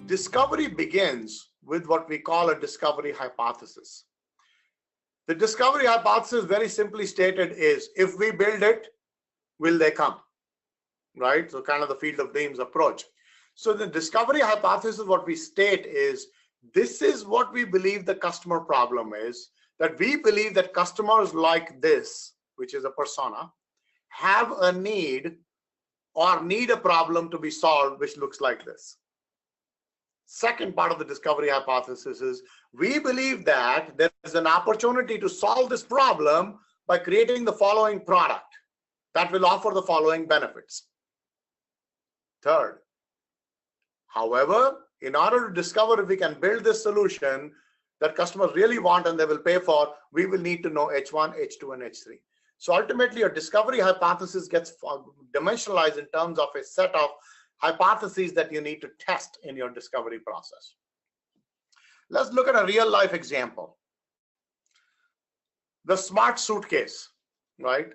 discovery begins with what we call a discovery hypothesis. The discovery hypothesis, very simply stated, is if we build it, will they come? Right? So kind of the field of dreams approach. So the discovery hypothesis, what we state is, this is what we believe the customer problem is, that we believe that customers like this, which is a persona, have a need or need a problem to be solved, which looks like this. Second part of the discovery hypothesis is, we believe that there is an opportunity to solve this problem by creating the following product that will offer the following benefits. Third, however, in order to discover if we can build this solution that customers really want and they will pay for, we will need to know H1, H2, and H3. So ultimately, your discovery hypothesis gets dimensionalized in terms of a set of hypotheses that you need to test in your discovery process. Let's look at a real life example. The smart suitcase, right?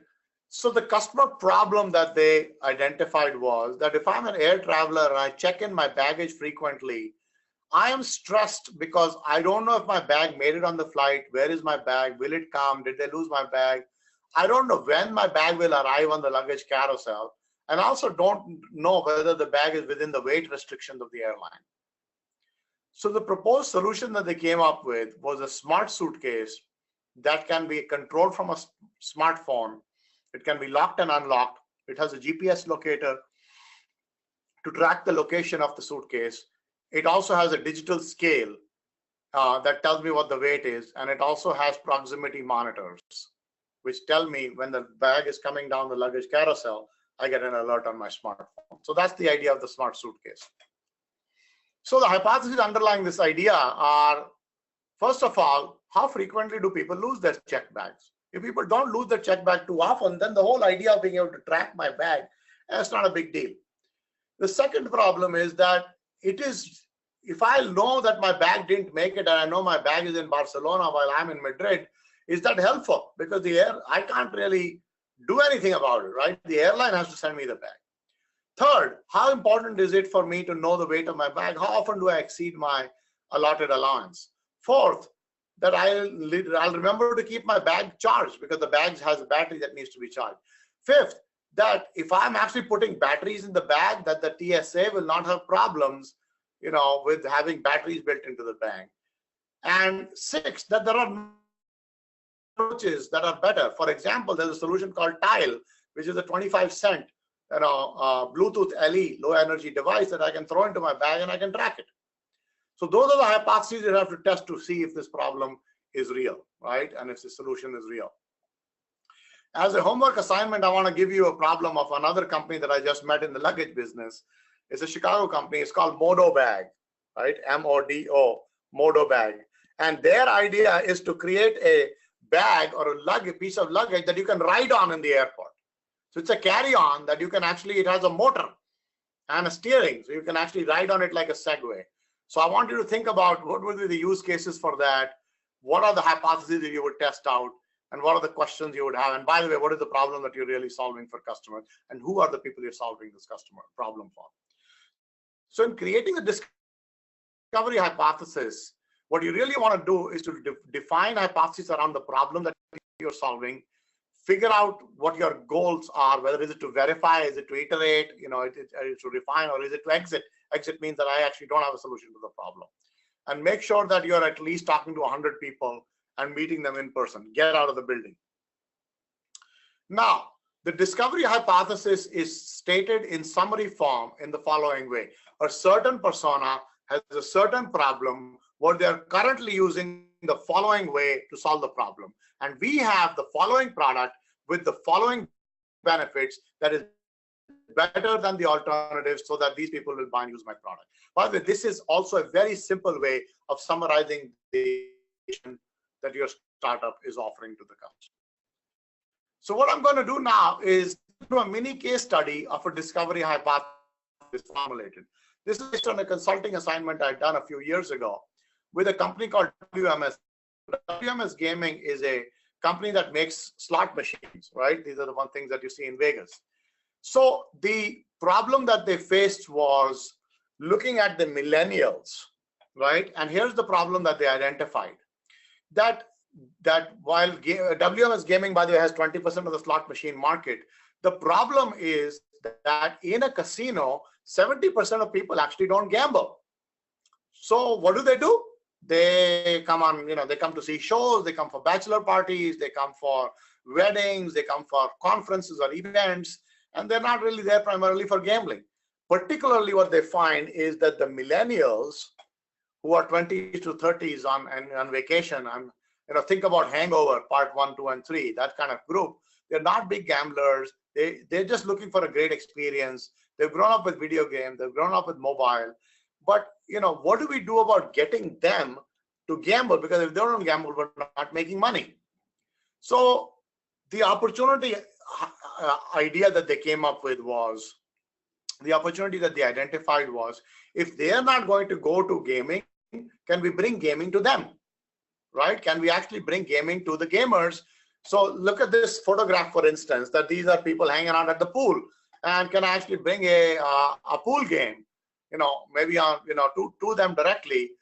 So the customer problem that they identified was that if I'm an air traveler and I check in my baggage frequently, I am stressed because I don't know if my bag made it on the flight. Where is my bag? Will it come? Did they lose my bag? I don't know when my bag will arrive on the luggage carousel. And also don't know whether the bag is within the weight restrictions of the airline. So the proposed solution that they came up with was a smart suitcase that can be controlled from a smartphone. It can be locked and unlocked. It has a GPS locator to track the location of the suitcase. It also has a digital scale that tells me what the weight is. And it also has proximity monitors, which tell me when the bag is coming down the luggage carousel, I get an alert on my smartphone. So that's the idea of the smart suitcase. So the hypotheses underlying this idea are, first of all, how frequently do people lose their check bags? If people don't lose their check bag too often, then the whole idea of being able to track my bag, that's not a big deal. The second problem is that if I know that my bag didn't make it and I know my bag is in Barcelona while I'm in Madrid, is that helpful? Because I can't really do anything about it, right? The airline has to send me the bag. Third, how important is it for me to know the weight of my bag? How often do I exceed my allotted allowance? Fourth, that I'll remember to keep my bag charged because the bag has a battery that needs to be charged. Fifth, that if I'm actually putting batteries in the bag, that the TSA will not have problems, with having batteries built into the bag. And sixth, that there are approaches that are better. For example, there's a solution called Tile, which is a 25-cent, Bluetooth LE, low energy device that I can throw into my bag and I can track it. So those are the hypotheses you have to test to see if this problem is real, right? And if the solution is real. As a homework assignment, I want to give you a problem of another company that I just met in the luggage business. It's a Chicago company. It's called Modo Bag, right? M-O-D-O, Modo Bag. And their idea is to create a bag or a piece of luggage that you can ride on in the airport. So it's a carry-on that you can actually, it has a motor and a steering. So you can actually ride on it like a Segway. So I want you to think about what would be the use cases for that. What are the hypotheses that you would test out? And what are the questions you would have? And by the way, what is the problem that you're really solving for customers? And who are the people you're solving this customer problem for? So in creating a discovery hypothesis, what you really want to do is to define hypotheses around the problem that you're solving, figure out what your goals are, whether is it to verify, is it to iterate, is it to refine, or is it to exit? Exit means that I actually don't have a solution to the problem. And make sure that you're at least talking to 100 people and meeting them in person. Get out of the building. Now, the discovery hypothesis is stated in summary form in the following way. A certain persona has a certain problem what they're currently using the following way to solve the problem. And we have the following product with the following benefits that is better than the alternatives so that these people will buy and use my product. By the way, this is also a very simple way of summarizing the that your startup is offering to the customer. So what I'm going to do now is do a mini case study of a discovery hypothesis formulated. This is based on a consulting assignment I'd done a few years ago with a company called WMS. WMS Gaming is a company that makes slot machines, right? These are the one things that you see in Vegas. So the problem that they faced was looking at the millennials, right? And here's the problem that they identified. That while WMS gaming, by the way, has 20% of the slot machine market, the problem is that in a casino, 70% of people actually don't gamble. So what do? They come on, they come to see shows, they come for bachelor parties, they come for weddings, they come for conferences or events, and they're not really there primarily for gambling. Particularly what they find is that the millennials who are 20s to 30s on vacation, think about Hangover, part 1, 2, and 3, that kind of group. They're not big gamblers. They're just looking for a great experience. They've grown up with video games. They've grown up with mobile. But what do we do about getting them to gamble? Because if they don't gamble, we're not making money. So the opportunity idea that they came up with was, the opportunity that they identified was, if they are not going to go to gaming, can we bring gaming to them, right? Can we actually bring gaming to the gamers? So look at this photograph, for instance, that these are people hanging out at the pool, and can I actually bring a pool game, maybe on, to them directly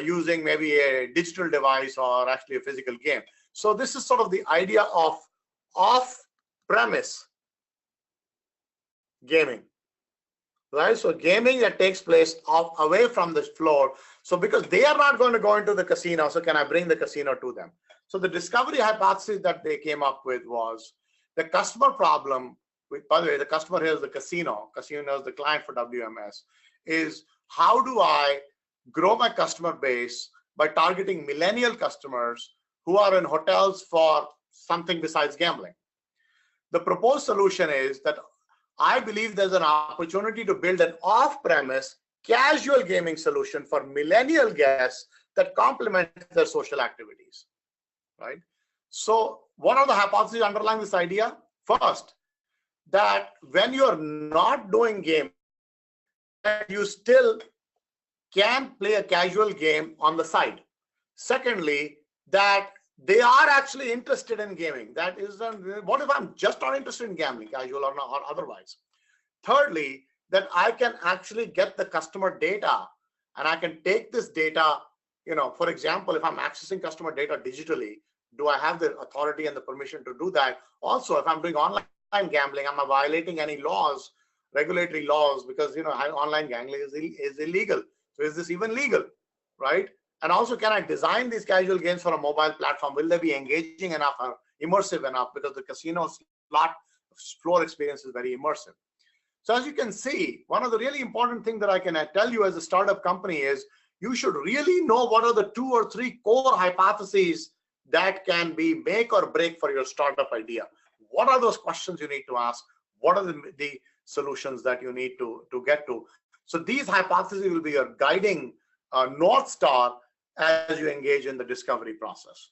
using maybe a digital device or actually a physical game. So this is sort of the idea of off-premise gaming, right? So gaming that takes place away from the floor. So because they are not going to go into the casino, so can I bring the casino to them? So the discovery hypothesis that they came up with was the customer problem. By the way, the customer here is the casino. Casino is the client for WMS. Is how do I grow my customer base by targeting millennial customers who are in hotels for something besides gambling? The proposed solution is that I believe there's an opportunity to build an off-premise casual gaming solution for millennial guests that complements their social activities, right? So what are the hypotheses underlying this idea? First, that when you're not doing gaming, you still can play a casual game on the side. Secondly, that they are actually interested in gaming. That is, what if I'm just not interested in gambling, casual or otherwise? Thirdly, that I can actually get the customer data, and I can take this data, for example, if I'm accessing customer data digitally, do I have the authority and the permission to do that? Also, if I'm doing online gambling, am I violating any laws, regulatory laws? Because online gambling is illegal. So is this even legal, right? And also, can I design these casual games for a mobile platform? Will they be engaging enough or immersive enough? Because the casino slot floor experience is very immersive. So as you can see, one of the really important things that I can tell you as a startup company is you should really know what are the 2 or 3 core hypotheses that can be make or break for your startup idea. What are those questions you need to ask? What are the solutions that you need to get to? So these hypotheses will be your guiding North Star as you engage in the discovery process.